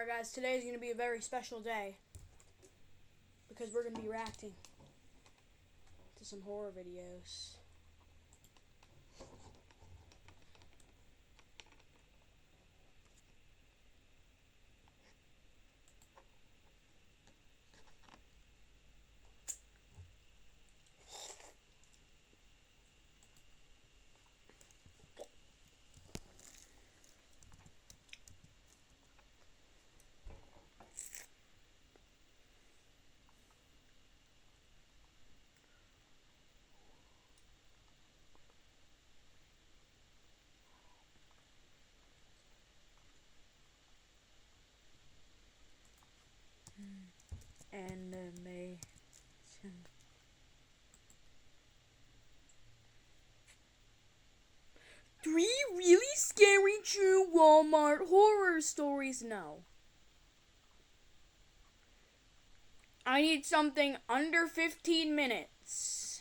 Alright guys, today is going to be a very special day because we're going to be reacting to some horror videos. Animation. 3 really scary true Walmart horror stories? No. I need something under 15 minutes.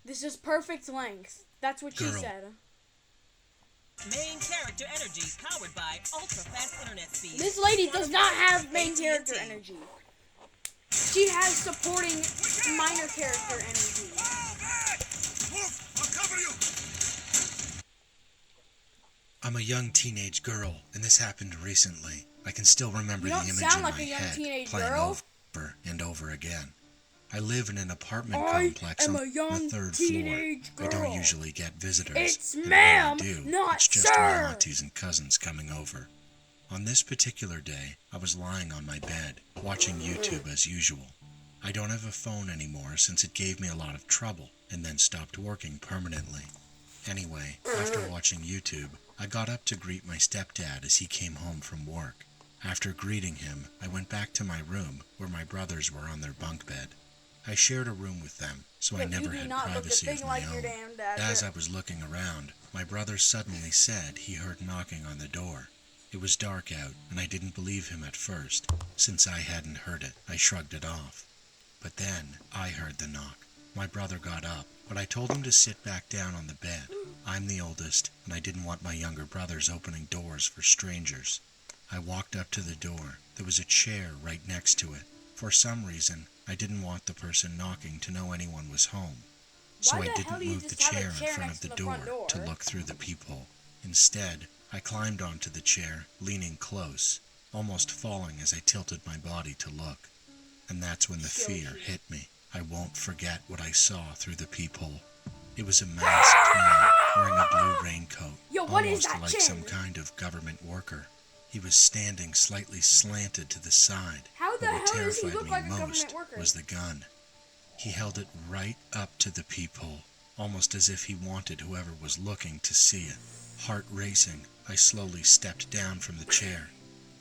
This is perfect length. That's what she said. Main character energy powered by ultra-fast internet speed. This lady does not have main character energy. She has supporting minor character energy. Move! I'll cover you! I'm a young teenage girl, and this happened recently. I can still remember the image sound in like my a young head, teenage playing girl. over and over again. I live in an apartment I complex am on a young the 3rd teenage floor. I don't girl. usually get visitors. It's and ma'am, when I do, not it's just my sir. aunties and cousins coming over. On this particular day, I was lying on my bed, watching YouTube as usual. I don't have a phone anymore since it gave me a lot of trouble and then stopped working permanently. Anyway, after watching YouTube, I got up to greet my stepdad as he came home from work. After greeting him, I went back to my room where my brothers were on their bunk bed. I shared a room with them, so I never had privacy of my own. As I was looking around, my brother suddenly said he heard knocking on the door. It was dark out, and I didn't believe him at first. Since I hadn't heard it, I shrugged it off. But then, I heard the knock. My brother got up, but I told him to sit back down on the bed. I'm the oldest, and I didn't want my younger brothers opening doors for strangers. I walked up to the door. There was a chair right next to it. For some reason, I didn't want the person knocking to know anyone was home. So I didn't move the chair in front of the door to look through the peephole. Instead, I climbed onto the chair, leaning close, almost falling as I tilted my body to look. And that's when the fear hit me. I won't forget what I saw through the peephole. It was a masked man wearing a blue raincoat, almost like some kind of government worker. He was standing slightly slanted to the side, but what terrified me most was the gun. He held it right up to the peephole, almost as if he wanted whoever was looking to see it. Heart racing, I slowly stepped down from the chair.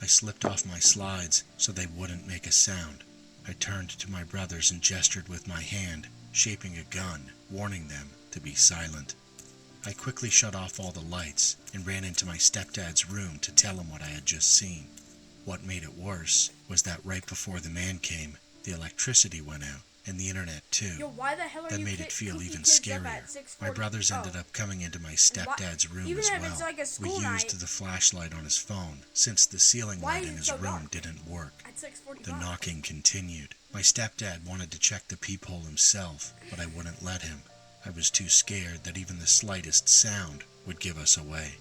I slipped off my slides so they wouldn't make a sound. I turned to my brothers and gestured with my hand, shaping a gun, warning them to be silent. I quickly shut off all the lights and ran into my stepdad's room to tell him what I had just seen. What made it worse was that right before the man came, the electricity went out, and the internet too. That made it feel even scarier. My brothers ended up coming into my stepdad's room as well. We used the flashlight on his phone, since the ceiling light in his room didn't work. The knocking continued. My stepdad wanted to check the peephole himself, but I wouldn't let him. I was too scared that even the slightest sound would give us away.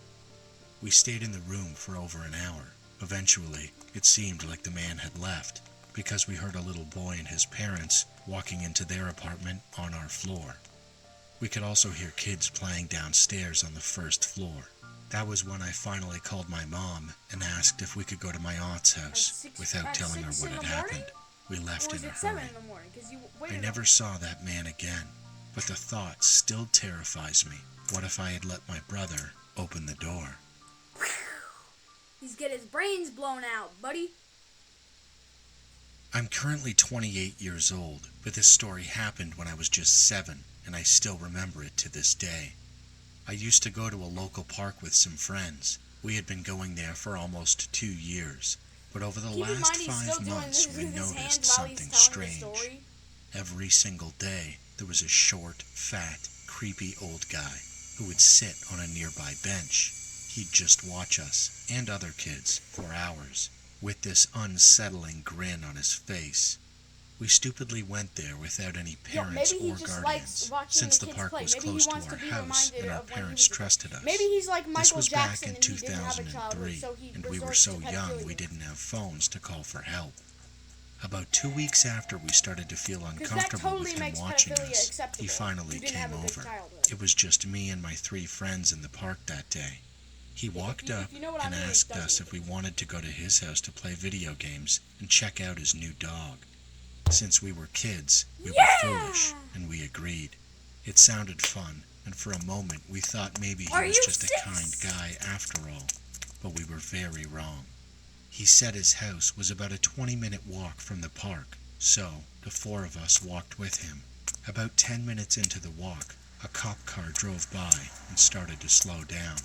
We stayed in the room for over an hour. Eventually, it seemed like the man had left, because we heard a little boy and his parents walking into their apartment on our floor. We could also hear kids playing downstairs on the 1st floor. That was when I finally called my mom and asked if we could go to my aunt's house without telling her what had happened. We left in a hurry. I never saw that man again, but the thought still terrifies me. What if I had let my brother open the door? He's getting his brains blown out, buddy. I'm currently 28 years old, but this story happened when I was just 7, and I still remember it to this day. I used to go to a local park with some friends. We had been going there for almost 2 years, but over the last 5 months we noticed something strange. Every single day, there was a short, fat, creepy old guy who would sit on a nearby bench. He'd just watch us, and other kids, for hours, with this unsettling grin on his face. We stupidly went there without any parents maybe he or just guardians, likes watching since the the kids park play. was Maybe he close to wants to our be house reminded and our of when he parents was a kid. trusted us. Maybe he's like This Michael was back Jackson in and he didn't have a childhood, 2003, so he and we were resorts so to young we pedophilia. didn't have phones to call for help. About 2 weeks after we started to feel Because that uncomfortable totally with him makes watching pedophilia us, acceptable. he finally You didn't came have a good over. childhood. It was just me and my 3 friends in the park that day. He walked up if you know what I and mean, it asked doesn't us if we wanted to go to his house to play video games and check out his new dog. Since we were kids, we were foolish, and we agreed. It sounded fun, and for a moment we thought maybe he was just a kind guy after all, but we were very wrong. He said his house was about a 20-minute walk from the park, so the 4 of us walked with him. About 10 minutes into the walk, a cop car drove by and started to slow down.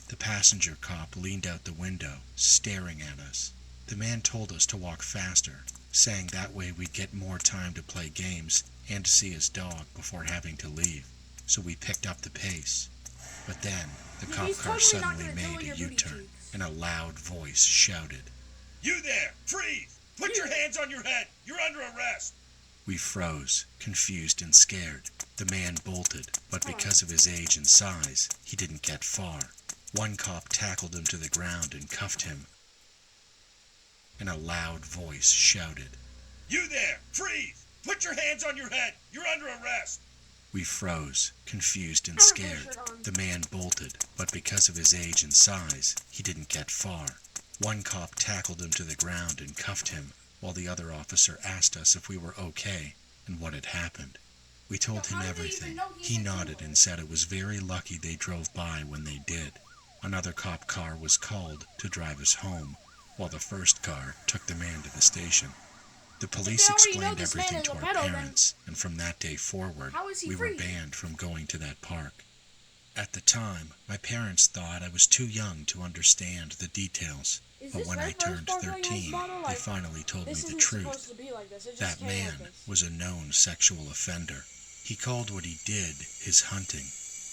The passenger cop leaned out the window, staring at us. The man told us to walk faster, saying that way we'd get more time to play games and to see his dog before having to leave. So we picked up the pace. But then, the cop car suddenly made a U-turn, and a loud voice shouted, You there! Freeze! Put your hands on your head! You're under arrest! We froze, confused and scared. The man bolted, but because of his age and size, he didn't get far. One cop tackled him to the ground and cuffed him. And a loud voice shouted, You there! Freeze! Put your hands on your head! You're under arrest! We froze, confused and scared. The man bolted, but because of his age and size, he didn't get far. One cop tackled him to the ground and cuffed him, while the other officer asked us if we were okay and what had happened. We told him everything. He nodded and said it was very lucky they drove by when they did. Another cop car was called to drive us home, while the first car took the man to the station. The police explained everything to our parents, and from that day forward, we were banned from going to that park. At the time, my parents thought I was too young to understand the details, but when I turned 13, they finally told me the truth. That man was a known sexual offender. He called what he did his hunting,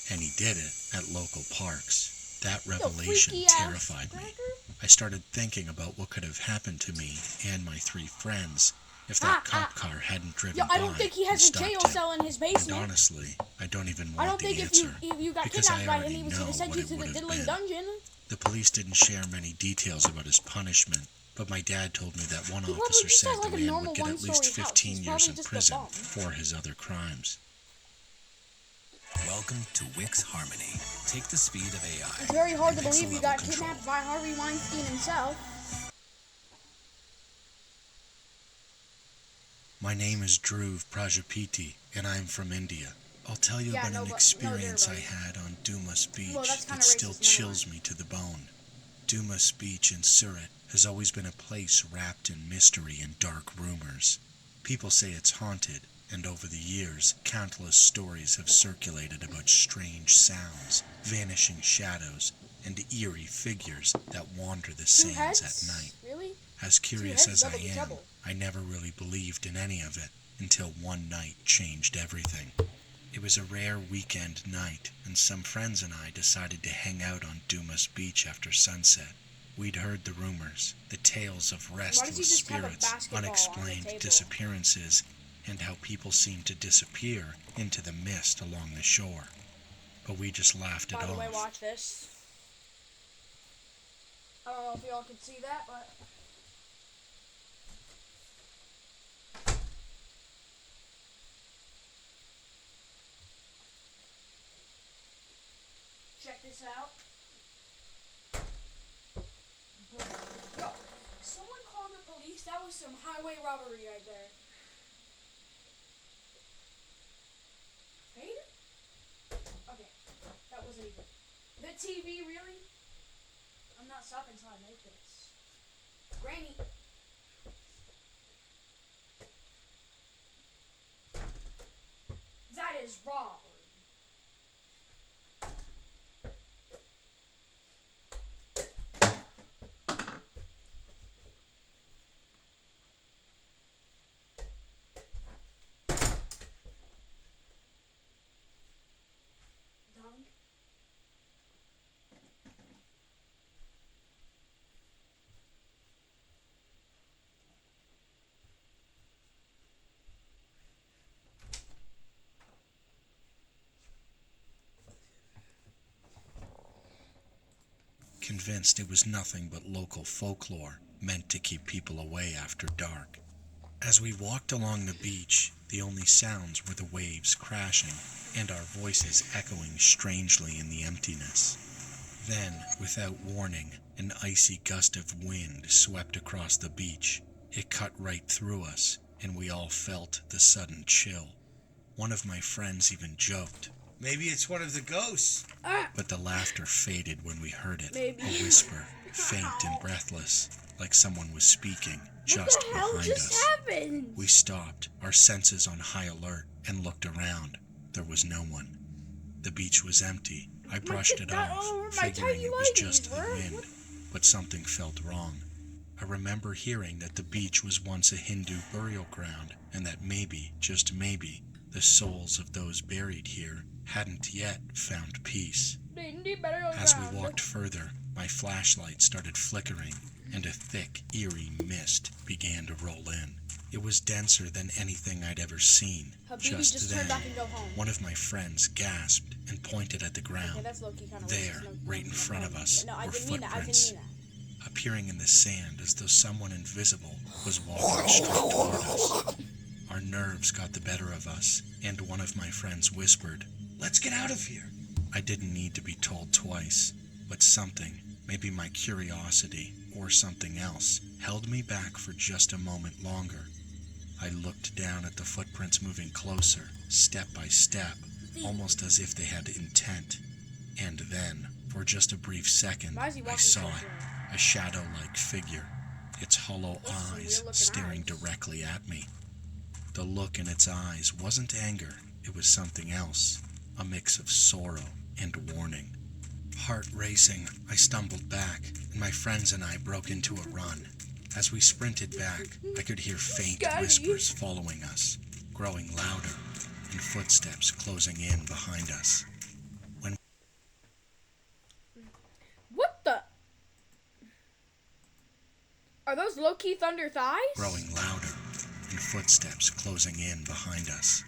and he did it at local parks. That revelation terrified me. I started thinking about what could have happened to me and my 3 friends if that cop car hadn't driven by I don't think he has and a jail stopped cell in his him. basement. And honestly, I don't even I want don't think the if answer, you got because I kidnapped by him, already he was know going to send what you it to would the have diddly been. dungeon. The police didn't share many details about his punishment, but my dad told me that one He probably officer just said has the like a man normal would get at least one-story house. 15 He's years probably in just a prison bum. for his other crimes. Welcome to Wix Harmony. Take the speed of AI. It's very hard to and believe you pixel got level control. kidnapped by Harvey Weinstein himself. My name is Dhruv Prajapati, and I'm from India. I'll tell you about an experience I had on Dumas Beach that still chills me to the bone. Dumas Beach in Surat has always been a place wrapped in mystery and dark rumors. People say it's haunted, and over the years, countless stories have circulated about strange sounds, vanishing shadows, and eerie figures that wander the sands at night. Really? As curious as I am, I never really believed in any of it until one night changed everything. It was a rare weekend night, and some friends and I decided to hang out on Dumas Beach after sunset. We'd heard the rumors, the tales of restless spirits, unexplained disappearances, and how people seemed to disappear into the mist along the shore. But we just laughed it off. By the way, watch this. I don't know if y'all can see that, but... Check this out. Yo, someone called the police. That was some highway robbery right there. Fade? Okay, that wasn't even. The TV, really? I'm not stopping until I make this. Granny. That is robbery. Dunk. convinced it was nothing but local folklore meant to keep people away after dark. As we walked along the beach, the only sounds were the waves crashing and our voices echoing strangely in the emptiness. Then, without warning, an icy gust of wind swept across the beach. It cut right through us, and we all felt the sudden chill. One of my friends even joked, Maybe it's one of the ghosts. but the laughter faded when we heard it. Maybe. A whisper, faint and breathless, like someone was speaking just What the hell behind just us. happened? We stopped, our senses on high alert, and looked around. There was no one. The beach was empty. I brushed it got all off, over my figuring tiny it was leggings, just the bro. wind, but something felt wrong. I remember hearing that the beach was once a Hindu burial ground, and that maybe, just maybe, the souls of those buried here hadn't yet found peace. As we walked further, my flashlight started flickering, and a thick, eerie mist began to roll in. It was denser than anything I'd ever seen. Habibi, Just turn then, back and go home. one of my friends gasped and pointed at the ground. Okay, that's low-key kind of There, right in front of us, No, I were didn't mean that. I footprints, didn't mean that. appearing in the sand as though someone invisible was walking straight toward us. Our nerves got the better of us, and one of my friends whispered, Let's get out of here. I didn't need to be told twice, but something, maybe my curiosity or something else, held me back for just a moment longer. I looked down at the footprints moving closer, step by step, almost as if they had intent. And then, for just a brief second, Why is he I walking saw so it, slow? a shadow-like figure, its hollow Those are some eyes weird-looking staring eyes. directly at me. The look in its eyes wasn't anger, it was something else, a mix of sorrow and warning. Heart racing, I stumbled back, and my friends and I broke into a run. As we sprinted back, I could hear faint Scotty. whispers following us, growing louder, and footsteps closing in behind us. What the? Are those low-key thunder thighs? Growing louder, and footsteps closing in behind us.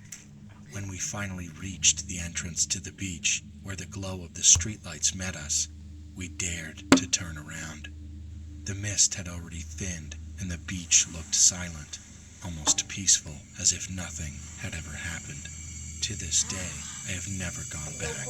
When we finally reached the entrance to the beach, where the glow of the streetlights met us, we dared to turn around. The mist had already thinned, and the beach looked silent, almost peaceful, as if nothing had ever happened. To this day, I have never gone back.